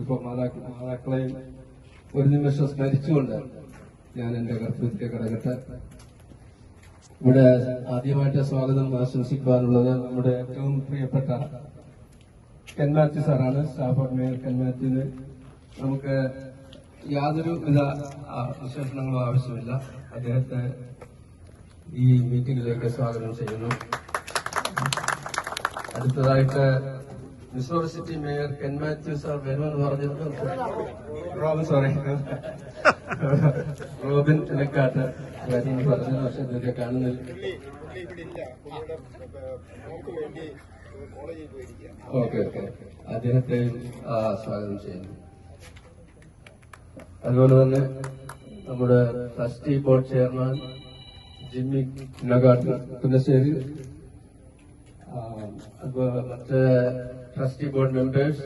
ഇപ്പൊ മാതാക്കളെയും ഒരു നിമിഷം സ്മരിച്ചുകൊണ്ട് ഞാൻ എന്റെ കർത്തവ്യത്തിലേക്ക് കടക്കട്ടെ. ഇവിടെ ആദ്യമായിട്ട് സ്വാഗതം ആശംസിക്കുവാനുള്ളത് നമ്മുടെ ഏറ്റവും പ്രിയപ്പെട്ട കെൻ മാത്യു സാറാണ്. സ്റ്റാഫ് ഓഫ് മേയർ കെൻ മാത്യുവിന് നമുക്ക് യാതൊരു വിധ വിശേഷണങ്ങളും ആവശ്യമില്ല. അദ്ദേഹത്തെ ഈ മീറ്റിംഗിലേക്ക് സ്വാഗതം ചെയ്യുന്നു. അടുത്തതായിട്ട് Missouri city mayor Ken Mathew sir വരുമെന്ന് പറഞ്ഞിരുന്നു. റോബിൻ ഇലക്കാട്ട് വരുമെന്ന് പറഞ്ഞത്, പക്ഷെ ഇതൊക്കെ കാണുന്നില്ല. ഓക്കെ അദ്ദേഹത്തെയും സ്വാഗതം ചെയ്യുന്നു. അതുപോലെ തന്നെ നമ്മുടെ trustee board chairman Jimmy നഗാട്ട് Punnassery, അതുപോലെ മറ്റ് ട്രസ്റ്റി ബോർഡ് മെമ്പേഴ്സ്,